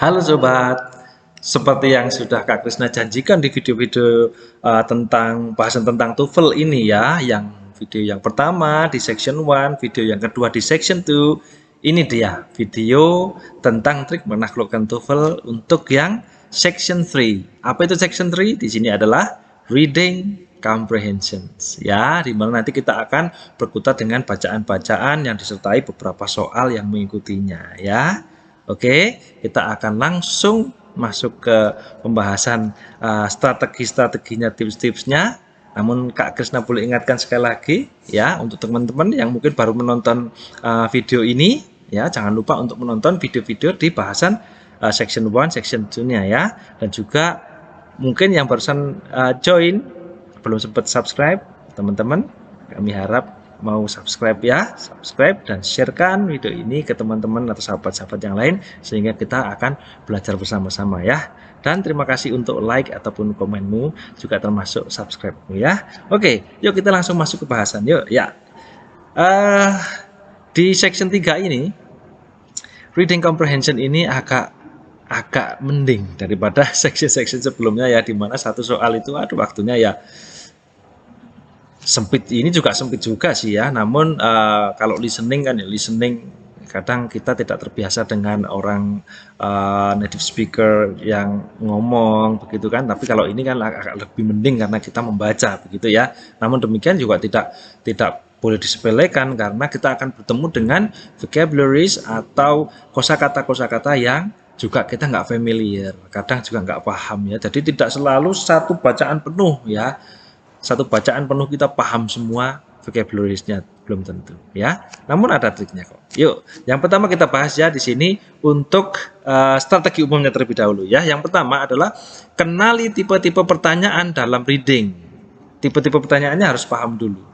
Halo sobat, seperti yang sudah Kak Krisna janjikan di video-video tentang bahasan tentang TOEFL ini ya, yang video yang pertama di section 1, video yang kedua di section 2, ini dia video tentang trik menaklukkan TOEFL untuk yang section 3. Apa itu section 3? Di sini adalah reading comprehension ya, dimana nanti kita akan berkutat dengan bacaan-bacaan yang disertai beberapa soal yang mengikutinya ya. Oke, kita akan langsung masuk ke pembahasan strategi-strateginya, tips-tipsnya. Namun Kak Krisna boleh ingatkan sekali lagi ya, untuk teman-teman yang mungkin baru menonton video ini ya, jangan lupa untuk menonton video-video di bahasan section 1, section 2-nya ya. Dan juga mungkin yang barusan join belum sempat subscribe, teman-teman kami harap mau subscribe ya, subscribe dan sharekan video ini ke teman-teman atau sahabat-sahabat yang lain sehingga kita akan belajar bersama-sama ya. Dan terima kasih untuk like ataupun komenmu, juga termasuk subscribe-mu ya. Oke, yuk kita langsung masuk ke bahasan yuk ya. Di section 3 ini reading comprehension ini agak mending daripada section-section sebelumnya ya, dimana satu soal itu aduh waktunya ya sempit. Ini juga sempit juga sih ya, namun kalau listening kan ya, listening kadang kita tidak terbiasa dengan orang native speaker yang ngomong begitu kan, tapi kalau ini kan agak lebih mending karena kita membaca begitu ya. Namun demikian juga tidak boleh disepelekan karena kita akan bertemu dengan vocabularies atau kosakata-kosakata yang juga kita nggak familiar, kadang juga nggak paham ya. Jadi tidak selalu satu bacaan penuh ya, satu bacaan penuh kita paham semua vocabularies-nya, belum tentu ya. Namun ada triknya kok. Yuk, yang pertama kita bahas ya di sini untuk strategi umumnya terlebih dahulu ya. Yang pertama adalah kenali tipe-tipe pertanyaan dalam reading. Tipe-tipe pertanyaannya harus paham dulu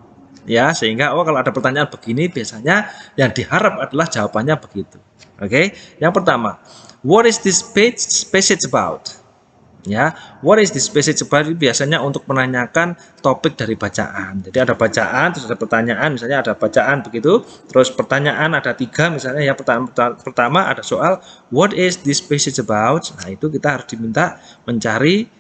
ya, sehingga kalau ada pertanyaan begini biasanya yang diharap adalah jawabannya begitu. Oke, yang pertama, what is this passage about? Ya, what is this passage about? Biasanya untuk menanyakan topik dari bacaan. Jadi ada bacaan, terus ada pertanyaan, misalnya ada bacaan begitu, terus pertanyaan ada 3 misalnya ya. Pertama ada soal what is this passage about? Nah, itu kita harus diminta mencari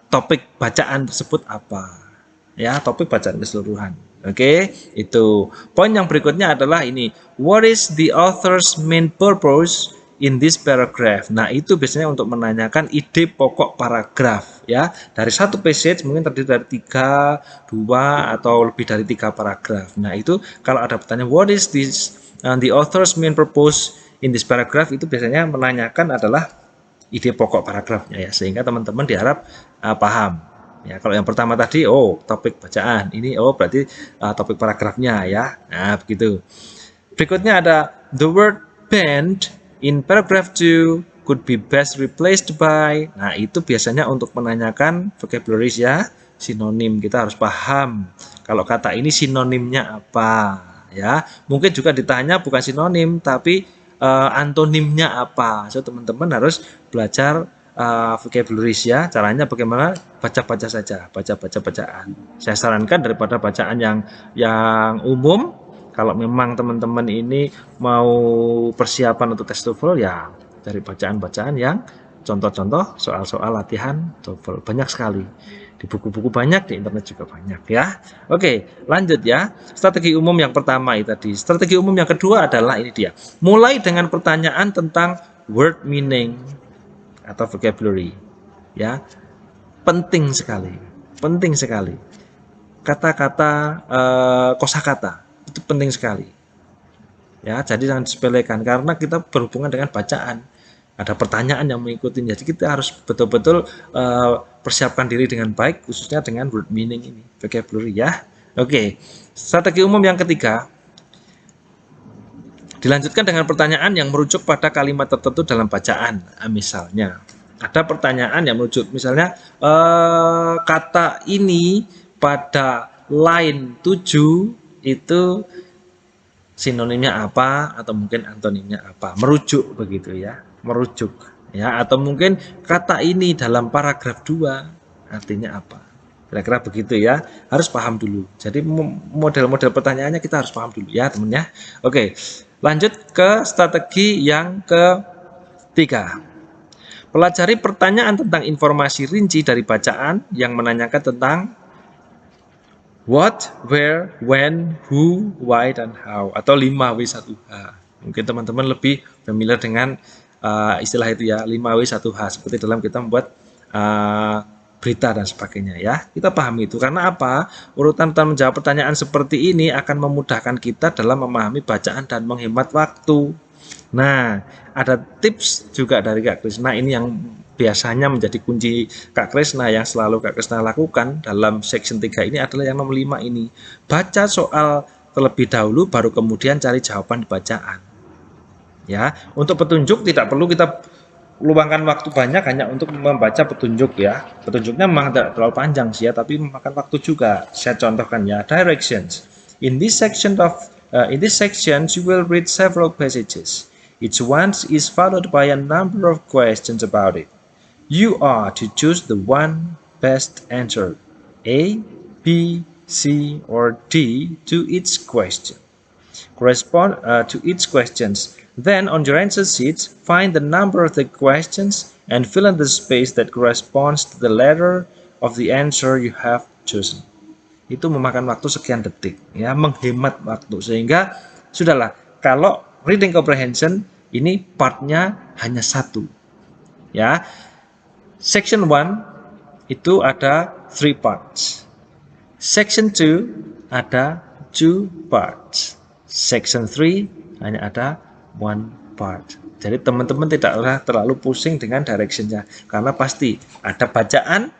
topik bacaan tersebut apa. Ya, topik bacaan keseluruhan. Oke, itu. Poin yang berikutnya adalah ini, what is the author's main purpose in this paragraph? Nah, itu biasanya untuk menanyakan ide pokok paragraf ya. Dari satu passage mungkin terdiri dari 3, 2 atau lebih dari 3 paragraf. Nah, itu kalau ada pertanyaan what is this the author's main purpose in this paragraph, itu biasanya menanyakan adalah ide pokok paragrafnya ya, sehingga teman-teman diharap paham. Ya, kalau yang pertama tadi topik bacaan, ini berarti topik paragrafnya ya. Nah, begitu. Berikutnya ada the word band in paragraph 2 could be best replaced by. Nah, itu biasanya untuk menanyakan vocabularies ya, sinonim. Kita harus paham kalau kata ini sinonimnya apa ya. Mungkin juga ditanya bukan sinonim tapi antonimnya apa. So teman-teman harus belajar vocabularies ya. Caranya bagaimana? Baca-baca saja, baca-baca bacaan. Saya sarankan daripada bacaan yang umum, kalau memang teman-teman ini mau persiapan untuk tes TOEFL ya dari bacaan-bacaan yang contoh-contoh soal-soal latihan TOEFL. Banyak sekali. Di buku-buku banyak, di internet juga banyak ya. Oke, lanjut ya. Strategi umum yang pertama itu tadi. Strategi umum yang kedua adalah ini dia. Mulai dengan pertanyaan tentang word meaning atau vocabulary ya. Penting sekali kata-kata kosakata itu penting sekali ya. Jadi jangan disepelekan karena kita berhubungan dengan bacaan, ada pertanyaan yang mengikuti. Jadi kita harus betul-betul persiapkan diri dengan baik, khususnya dengan word meaning ini, vocabulary ya. Oke, strategi umum yang ketiga dilanjutkan dengan pertanyaan yang merujuk pada kalimat tertentu dalam bacaan. Misalnya ada pertanyaan yang merujuk, misalnya kata ini pada line 7 itu sinonimnya apa atau mungkin antonimnya apa, merujuk begitu ya, merujuk ya. Atau mungkin kata ini dalam paragraf 2 artinya apa, kira-kira begitu ya. Harus paham dulu. Jadi model-model pertanyaannya kita harus paham dulu ya teman ya. Oke, lanjut ke strategi yang 3. Pelajari pertanyaan tentang informasi rinci dari bacaan yang menanyakan tentang what, where, when, who, why, dan how, atau 5W1H. Mungkin teman-teman lebih familiar dengan istilah itu ya, 5W1H, seperti dalam kita membuat berita dan sebagainya ya. Kita pahami itu karena apa? Urutan menjawab pertanyaan seperti ini akan memudahkan kita dalam memahami bacaan dan menghemat waktu. Nah, ada tips juga dari Kak Krisna ini yang biasanya menjadi kunci Kak Krisna yang selalu Kak Krisna lakukan dalam section 3 ini adalah yang nomor 5 ini. Baca soal terlebih dahulu baru kemudian cari jawaban di bacaan. Ya, untuk petunjuk tidak perlu kita luangkan waktu banyak hanya untuk membaca petunjuk ya. Petunjuknya memang tidak terlalu panjang sih ya, tapi memakan waktu juga. Saya contohkan ya, directions. In this section you will read several passages. Each one is followed by a number of questions about it. You are to choose the one best answer, A, B, C, or D to each question. Correspond to each questions. Then on your answer sheets, find the number of the questions and fill in the space that corresponds to the letter of the answer you have chosen. Itu memakan waktu sekian detik, ya, menghemat waktu sehingga sudahlah. Kalau reading comprehension ini partnya hanya satu, ya. Section 1 itu ada 3 parts. Section 2 ada 2 parts. Section 3 hanya ada 1 part. Jadi teman-teman tidak usah terlalu pusing dengan directionnya, karena pasti ada bacaan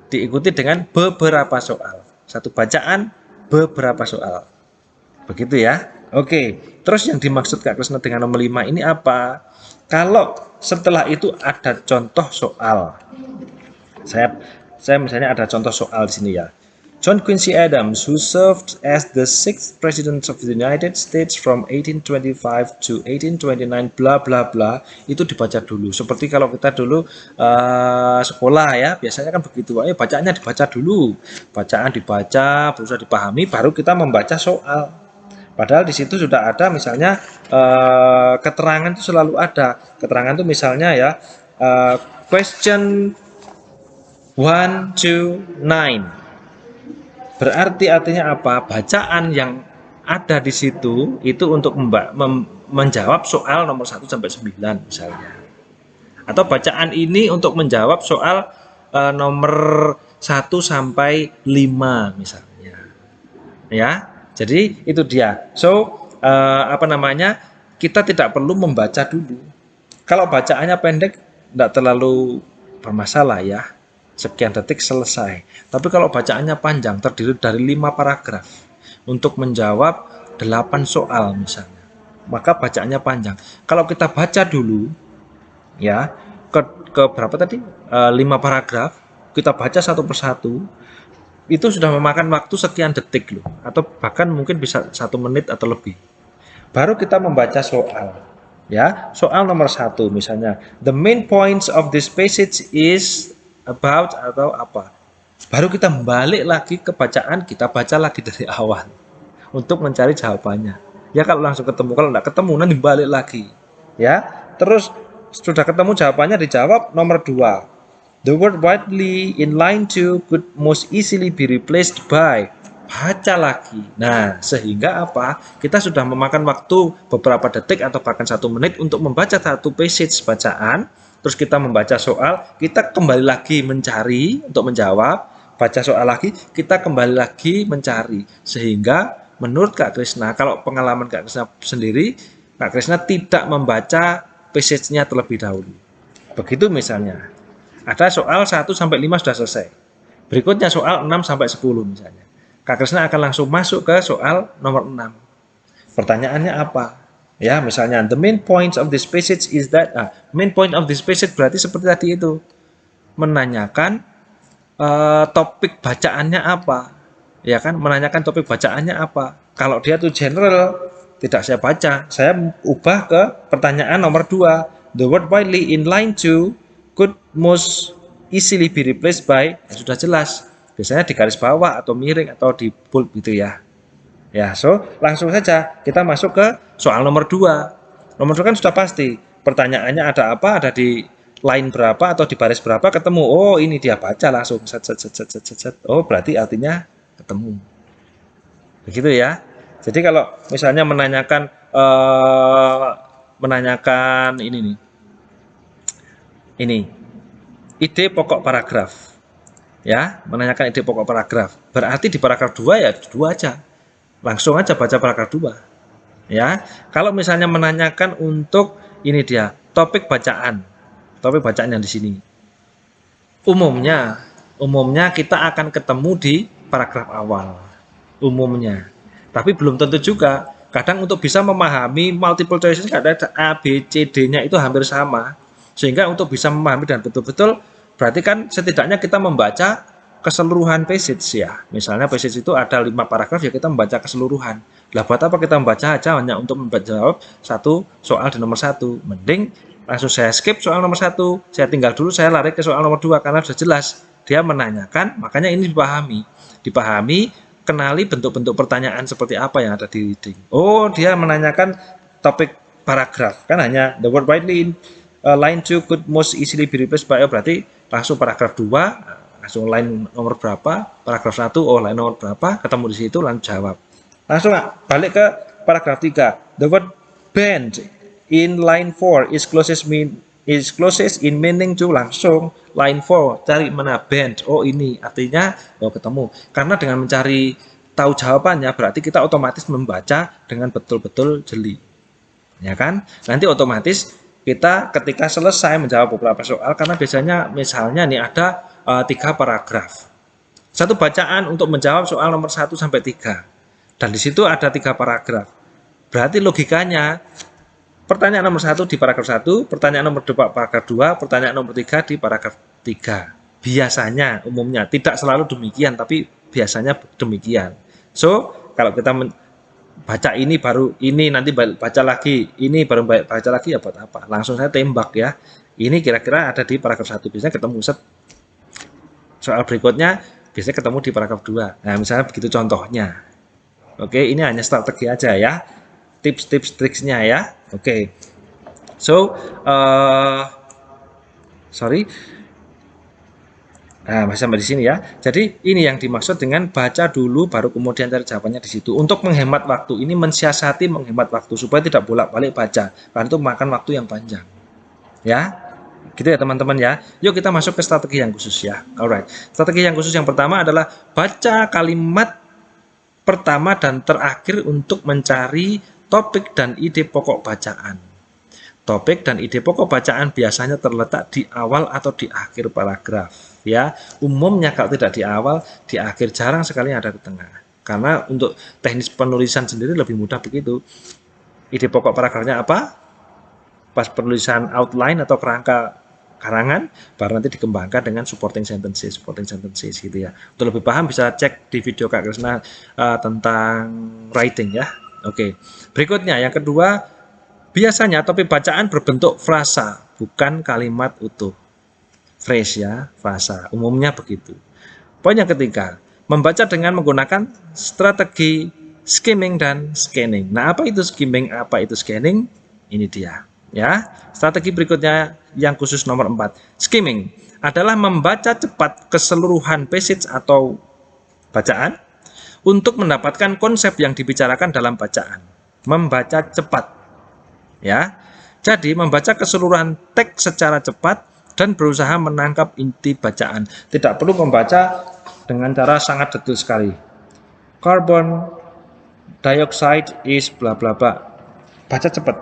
diikuti dengan beberapa soal. Satu bacaan, beberapa soal. Begitu ya. Oke, terus yang dimaksud Kak Krisna dengan nomor 5 ini apa? Kalau setelah itu ada contoh soal. Saya misalnya ada contoh soal di sini ya. John Quincy Adams, who served as the 6th President of the United States from 1825 to 1829, bla bla bla, itu dibaca dulu. Seperti kalau kita dulu sekolah ya, biasanya kan begitu. Bacaannya dibaca dulu. Bacaan dibaca, berusaha dipahami, baru kita membaca soal. Padahal di situ sudah ada misalnya keterangan itu selalu ada. Keterangan itu misalnya ya, question 1 to 9. Berarti artinya apa? Bacaan yang ada di situ itu untuk menjawab soal nomor 1 sampai 9 misalnya. Atau bacaan ini untuk menjawab soal nomor 1 sampai 5 misalnya. Ya. Jadi itu dia. So, kita tidak perlu membaca dulu. Kalau bacaannya pendek tidak terlalu bermasalah ya. Sekian detik selesai. Tapi kalau bacaannya panjang, terdiri dari 5 paragraf untuk menjawab 8 soal misalnya, maka bacaannya panjang. Kalau kita baca dulu ya, ke berapa tadi? 5 paragraf, kita baca satu persatu, itu sudah memakan waktu sekian detik loh, atau bahkan mungkin bisa 1 menit atau lebih. Baru kita membaca soal. Ya, soal nomor 1 misalnya, the main points of this passage is about atau apa. Baru kita balik lagi ke bacaan, kita baca lagi dari awal untuk mencari jawabannya. Ya kalau langsung ketemu, kalau enggak ketemu nanti balik lagi. Ya, terus sudah ketemu jawabannya dijawab nomor 2. The word widely in line 2 could most easily be replaced by. Baca lagi. Nah, sehingga apa? Kita sudah memakan waktu beberapa detik atau bahkan 1 menit untuk membaca satu passage bacaan. Terus kita membaca soal, kita kembali lagi mencari untuk menjawab, baca soal lagi, kita kembali lagi mencari. Sehingga menurut Kak Krisna, kalau pengalaman Kak Krisna sendiri, Kak Krisna tidak membaca passage-nya terlebih dahulu. Begitu misalnya. Ada soal 1 sampai 5 sudah selesai. Berikutnya soal 6 sampai 10 misalnya. Kak Krisna akan langsung masuk ke soal nomor 6. Pertanyaannya apa? Ya, misalnya the main points of this passage is that main point of this passage berarti seperti tadi itu. Menanyakan topik bacaannya apa. Ya kan? Menanyakan topik bacaannya apa. Kalau dia tuh general, tidak saya baca. Saya ubah ke pertanyaan nomor 2. The word widely in line 2 could most easily be replaced by, ya sudah jelas, biasanya di garis bawah atau miring atau di bold gitu ya. Ya, so langsung saja kita masuk ke soal nomor 2. Nomor 2 kan sudah pasti. pertanyaannya ada apa, ada di line berapa atau di baris berapa, ketemu. Oh, ini dia, baca langsung. Set, set, set, set, set, set, set. Oh, berarti artinya ketemu. Begitu ya. Jadi kalau misalnya menanyakan ini nih. Ini ide pokok paragraf. Ya, menanyakan ide pokok paragraf. Berarti di paragraf 2 ya 2 aja. Langsung aja baca paragraf 2. Ya. Kalau misalnya menanyakan untuk ini dia, topik bacaan. Topik bacaan yang di sini. Umumnya kita akan ketemu di paragraf awal. Umumnya. Tapi belum tentu juga. Kadang untuk bisa memahami multiple choices kadang A, B, C, D-nya itu hampir sama. Sehingga untuk bisa memahami dan betul-betul berarti kan setidaknya kita membaca keseluruhan passage ya. Misalnya passage itu ada 5 paragraf ya kita membaca keseluruhan. Lah buat apa kita membaca aja hanya untuk menjawab satu soal di nomor 1. Mending langsung saya skip soal nomor 1. Saya tinggal dulu, saya lari ke soal nomor 2 karena sudah jelas. Dia menanyakan, makanya ini dipahami, kenali bentuk-bentuk pertanyaan seperti apa yang ada di reading. Oh, dia menanyakan topik paragraf. Kan hanya the word widely in line 2 could most easily be replaced by, berarti langsung paragraf 2, langsung line nomor berapa, paragraf 1, oh line nomor berapa, ketemu di situ, langsung jawab. Langsung balik ke paragraf 3. The word bend in line 4 is closest in meaning to, langsung line 4, cari mana bend, oh ini, artinya oh ketemu. Karena dengan mencari tahu jawabannya, berarti kita otomatis membaca dengan betul-betul jeli. Ya kan? Nanti otomatis kita ketika selesai menjawab beberapa soal, karena biasanya misalnya nih ada 3 paragraf. Satu bacaan untuk menjawab soal nomor 1 sampai 3. Dan di situ ada 3 paragraf. Berarti logikanya pertanyaan nomor 1 di paragraf 1, pertanyaan nomor 2 paragraf 2, pertanyaan nomor 3 di paragraf 3. Biasanya, umumnya, tidak selalu demikian, tapi biasanya demikian. So, kalau kita baca ini baru ini, nanti baca lagi ini baru baca lagi ya buat apa, langsung saya tembak ya, ini kira-kira ada di paragraf 1, biasanya ketemu set. Soal berikutnya biasanya ketemu di paragraf 2. Nah misalnya begitu contohnya. Oke, ini hanya strategi aja ya, tips-tips triksnya ya. Oke, so sorry. Nah, masih sampai di sini ya. Jadi ini yang dimaksud dengan baca dulu baru kemudian cari jawabannya di situ. Untuk menghemat waktu, ini mensiasati menghemat waktu supaya tidak bolak-balik baca, karena itu makan waktu yang panjang. Ya, gitu ya teman-teman ya. Yuk kita masuk ke strategi yang khusus ya. Alright. Strategi yang khusus yang pertama adalah baca kalimat pertama dan terakhir untuk mencari topik dan ide pokok bacaan. Topik dan ide pokok bacaan biasanya terletak di awal atau di akhir paragraf. Ya, umumnya kalau tidak di awal, di akhir, jarang sekali ada di tengah. Karena untuk teknis penulisan sendiri lebih mudah begitu. Ide pokok paragrafnya apa? Pas penulisan outline atau kerangka karangan, baru nanti dikembangkan dengan supporting sentences gitu ya. Untuk lebih paham bisa cek di video Kak Krisna tentang writing ya. Oke. Berikutnya yang kedua, biasanya topik bacaan berbentuk frasa, bukan kalimat utuh. Phrase ya, frasa. Umumnya begitu. Poin yang ketiga, membaca dengan menggunakan strategi skimming dan scanning. Nah, apa itu skimming, apa itu scanning? Ini dia. Ya, strategi berikutnya yang khusus nomor 4. Skimming adalah membaca cepat keseluruhan passage atau bacaan untuk mendapatkan konsep yang dibicarakan dalam bacaan. Membaca cepat. Ya. Jadi membaca keseluruhan teks secara cepat dan berusaha menangkap inti bacaan. Tidak perlu membaca dengan cara sangat detail sekali. Carbon dioxide is bla bla bla. Baca cepat.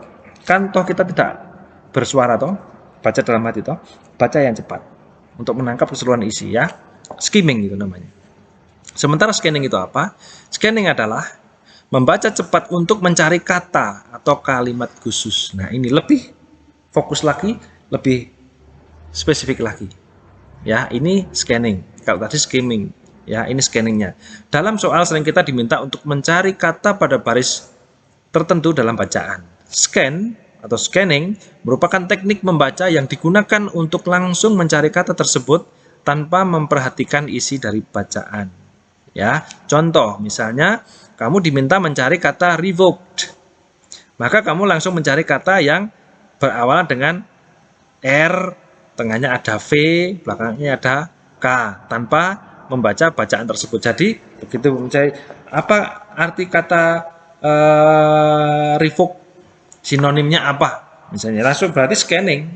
Kan toh kita tidak bersuara toh, baca dalam hati toh, baca yang cepat untuk menangkap keseluruhan isi ya. Skimming itu namanya. Sementara scanning itu apa? Scanning adalah membaca cepat untuk mencari kata atau kalimat khusus. Nah, ini lebih fokus lagi, lebih spesifik lagi. Ya, ini scanning. Kalau tadi skimming, ya, ini scanningnya. Dalam soal sering kita diminta untuk mencari kata pada baris tertentu dalam bacaan. Scan atau scanning merupakan teknik membaca yang digunakan untuk langsung mencari kata tersebut tanpa memperhatikan isi dari bacaan. Ya, contoh misalnya kamu diminta mencari kata revoked. Maka kamu langsung mencari kata yang berawalan dengan R, tengahnya ada V, belakangnya ada K, tanpa membaca bacaan tersebut. Jadi begitu mencari apa arti kata revoke, sinonimnya apa, misalnya langsung berarti scanning,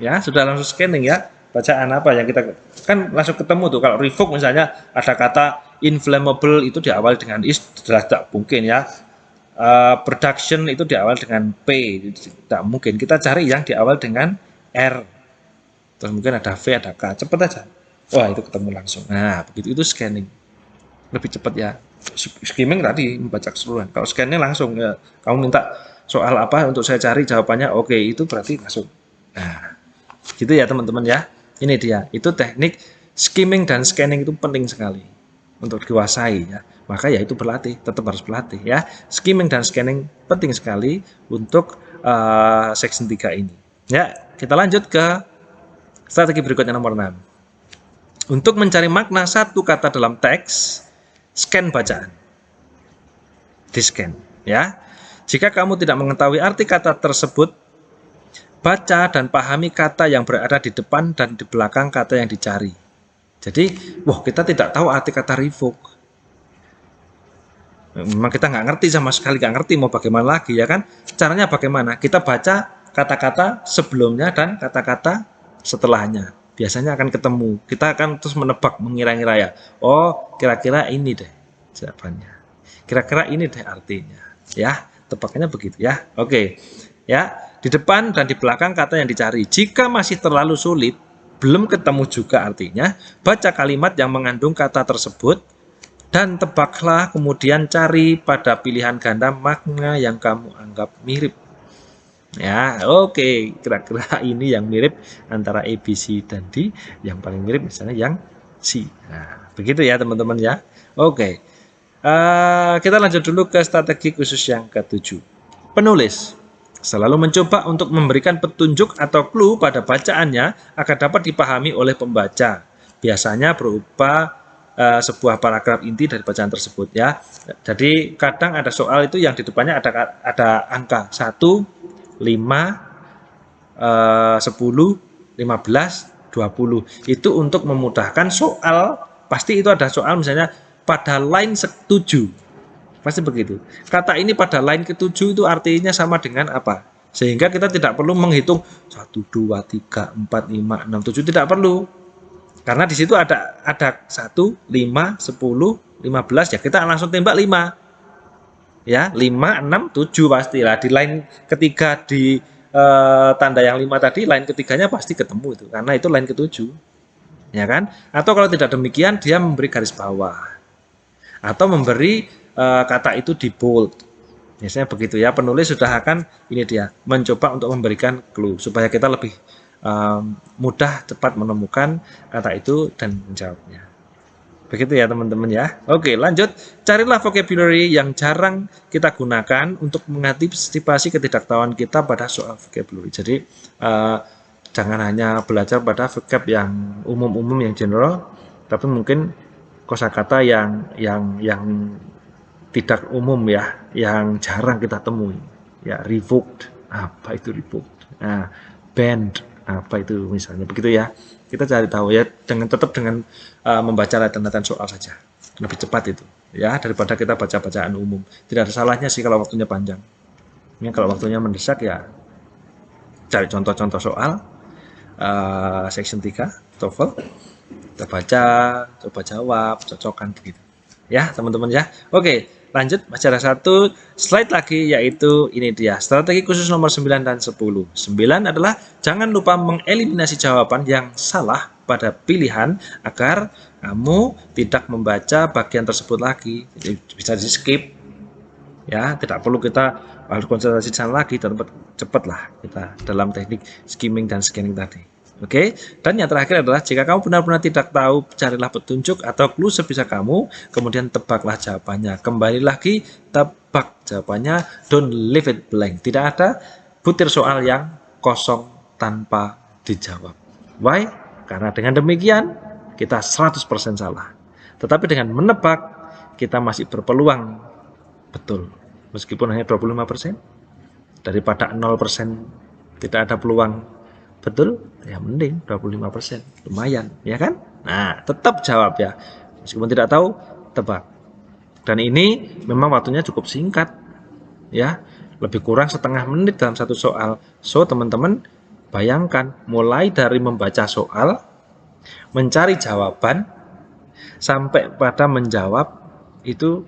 ya sudah langsung scanning ya, bacaan apa yang kita kan langsung ketemu tuh. Kalau revoke misalnya ada kata inflammable itu diawali dengan is, jelas tak mungkin ya. Production itu diawali dengan P, tidak mungkin. Kita cari yang diawali dengan R, terus mungkin ada V, ada K, cepet aja, wah itu ketemu langsung. Nah begitu, itu scanning, lebih cepat ya. Skimming tadi membaca keseluruhan, kalau scanning langsung ya, kamu minta soal apa untuk saya cari jawabannya, oke itu berarti langsung. Nah gitu ya teman-teman ya, ini dia, itu teknik skimming dan scanning itu penting sekali untuk dikuasai ya. Maka ya itu berlatih, tetap harus berlatih ya. Skimming dan scanning penting sekali untuk section 3 ini. Ya, kita lanjut ke strategi berikutnya nomor 6. Untuk mencari makna satu kata dalam teks, scan bacaan. Di-scan ya. Jika kamu tidak mengetahui arti kata tersebut, baca dan pahami kata yang berada di depan dan di belakang kata yang dicari. Jadi, wah kita tidak tahu arti kata revoke. Memang kita nggak ngerti sama sekali, nggak ngerti mau bagaimana lagi ya kan. Caranya bagaimana? Kita baca kata-kata sebelumnya dan kata-kata setelahnya. Biasanya akan ketemu. Kita akan terus menebak, mengira-ngira ya. Oh, kira-kira ini deh jawabannya. Kira-kira ini deh artinya. Ya, tebakannya begitu ya. Oke. Ya, di depan dan di belakang kata yang dicari. Jika masih terlalu sulit, belum ketemu juga artinya, baca kalimat yang mengandung kata tersebut dan tebaklah, kemudian cari pada pilihan ganda makna yang kamu anggap mirip. Ya, oke, kira-kira ini yang mirip antara A, B, C, dan D. Yang paling mirip misalnya yang C. Nah, begitu ya teman-teman ya. Oke, kita lanjut dulu ke strategi khusus yang ke-7. Penulis selalu mencoba untuk memberikan petunjuk atau clue pada bacaannya agar dapat dipahami oleh pembaca. Biasanya berupa sebuah paragraf inti dari bacaan tersebut ya. Jadi kadang ada soal itu yang di depannya ada angka 1, 5, 10, 15, 20. Itu untuk memudahkan soal, pasti itu ada soal misalnya pada line 7. Pasti begitu. Kata ini pada line ke-7 itu artinya sama dengan apa? Sehingga kita tidak perlu menghitung 1, 2, 3, 4, 5, 6, 7, tidak perlu. Karena di situ ada 1, 5, 10, 15 ya kita langsung tembak 5. Ya, 5, 6, 7 pastilah. Di line ketiga di tanda yang 5 tadi, line ketiganya pasti ketemu itu karena itu line ke-7. Ya kan? Atau kalau tidak demikian dia memberi garis bawah. Atau memberi kata itu di bold. Biasanya begitu ya. Penulis sudah akan ini dia mencoba untuk memberikan clue supaya kita lebih mudah cepat menemukan kata itu dan menjawabnya. Begitu ya teman-teman ya. Oke, lanjut. Carilah vocabulary yang jarang kita gunakan untuk mengantisipasi ketidaktahuan kita pada soal vocabulary. Jadi jangan hanya belajar pada vocab yang umum-umum, yang general, tapi mungkin kosakata yang tidak umum ya, yang jarang kita temui. Ya, revoked. Apa itu revoked? Nah, banned. Apa itu misalnya, begitu ya. Kita cari tahu ya, tetap dengan membaca latihan soal saja, lebih cepat itu ya daripada kita baca bacaan umum. Tidak ada salahnya sih kalau waktunya panjang ya. Kalau waktunya mendesak ya cari contoh-contoh soal section 3 TOEFL, kita baca, coba jawab, cocokkan begitu ya teman-teman ya. Oke, lanjut baca satu slide lagi, yaitu ini dia strategi khusus nomor 9 dan 10. 9 adalah jangan lupa mengeliminasi jawaban yang salah pada pilihan agar kamu tidak membaca bagian tersebut lagi. Jadi bisa di skip ya, tidak perlu kita harus konsentrasi di sana lagi, dan cepatlah kita dalam teknik skimming dan scanning tadi. Oke, dan yang terakhir adalah jika kamu benar-benar tidak tahu, carilah petunjuk atau clue sebisa kamu, kemudian tebaklah jawabannya. Kembali lagi, tebak jawabannya, don't leave it blank. Tidak ada butir soal yang kosong tanpa dijawab. Why? Karena dengan demikian kita 100% salah. Tetapi dengan menebak, kita masih berpeluang betul. Meskipun hanya 25%, daripada 0% tidak ada peluang betul, ya mending 25%, lumayan, ya kan? Nah, tetap jawab ya. Meskipun tidak tahu, tebak. Dan ini memang waktunya cukup singkat, ya. Lebih kurang setengah menit dalam satu soal. So, teman-teman bayangkan, mulai dari membaca soal, mencari jawaban, sampai pada menjawab, itu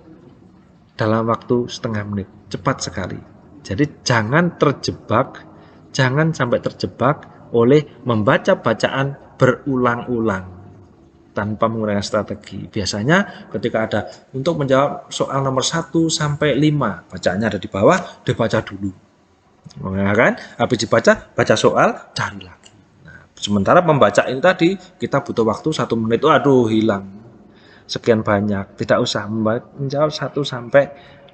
dalam waktu setengah menit. Cepat sekali. Jadi jangan terjebak, jangan sampai terjebak oleh membaca bacaan berulang-ulang tanpa menggunakan strategi. Biasanya ketika ada untuk menjawab soal nomor 1 sampai 5, bacaannya ada di bawah, dibaca dulu. Ya kan? Habis dibaca, baca soal, cari lagi. Nah, sementara membaca ini tadi, kita butuh waktu 1 menit, aduh hilang. Sekian banyak, tidak usah menjawab 1 sampai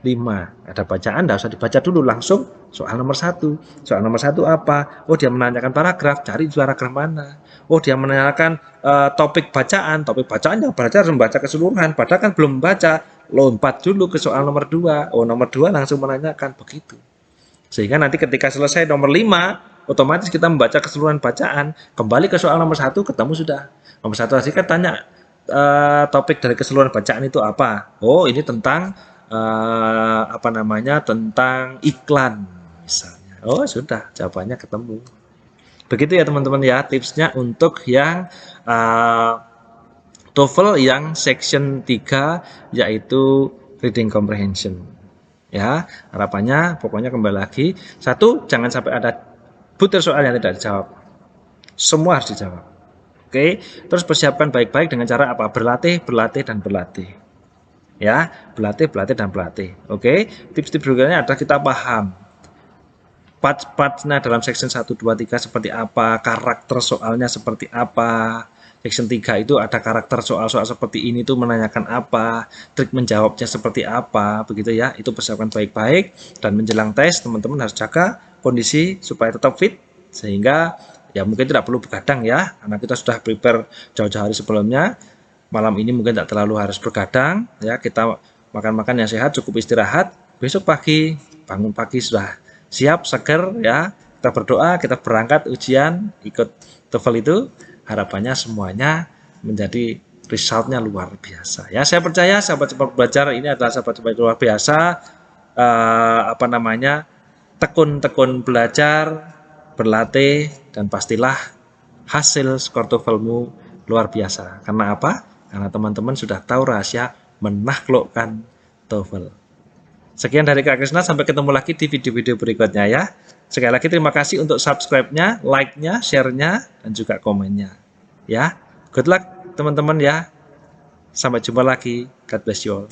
5. Ada bacaan, tidak usah dibaca dulu, langsung soal nomor 1. Soal nomor 1 apa? Oh, dia menanyakan paragraf, cari paragraf mana. Oh, dia menanyakan topik bacaan yang belajar harus membaca keseluruhan, padahal kan belum membaca, lompat dulu ke soal nomor 2. Oh, nomor 2 langsung menanyakan, begitu. Sehingga nanti ketika selesai nomor 5, otomatis kita membaca keseluruhan bacaan, kembali ke soal nomor 1, ketemu sudah. Nomor 1 tadi kan tanya, topik dari keseluruhan bacaan itu apa? Oh, ini tentang tentang iklan misalnya. Oh, sudah, jawabannya ketemu. Begitu ya teman-teman ya, tipsnya untuk yang TOEFL yang section 3, yaitu reading comprehension. Ya, harapannya pokoknya kembali lagi, 1, jangan sampai ada butir soal yang tidak dijawab. Semua harus dijawab. Oke, terus persiapkan baik-baik dengan cara apa? Berlatih, berlatih, dan berlatih. Ya, berlatih, berlatih, dan berlatih. Oke, tips-tips berikutnya adalah kita paham part-partnya dalam section 1, 2, 3 seperti apa, karakter soalnya seperti apa. Section 3 itu ada karakter soal-soal seperti ini tuh menanyakan apa, trik menjawabnya seperti apa, begitu ya. Itu persiapkan baik-baik, dan menjelang tes teman-teman harus jaga kondisi supaya tetap fit, sehingga ya mungkin tidak perlu begadang ya, karena kita sudah prepare jauh-jauh hari sebelumnya. Malam ini mungkin tak terlalu harus bergadang ya, kita makan-makan yang sehat, cukup istirahat. Besok pagi bangun pagi sudah siap, seger ya. Kita berdoa, kita berangkat ujian, ikut TOEFL itu. Harapannya semuanya menjadi resultnya luar biasa ya. Saya percaya sahabat cepat belajar ini adalah sahabat cepat luar biasa. Tekun-tekun belajar, berlatih, dan pastilah hasil skor TOEFL-mu luar biasa. Karena apa? Karena teman-teman sudah tahu rahasia menaklukkan TOEFL. Sekian dari Kak Krisna, sampai ketemu lagi di video-video berikutnya ya. Sekali lagi terima kasih untuk subscribe-nya, like-nya, share-nya, dan juga komennya. Ya, good luck teman-teman ya. Sampai jumpa lagi. God bless you all.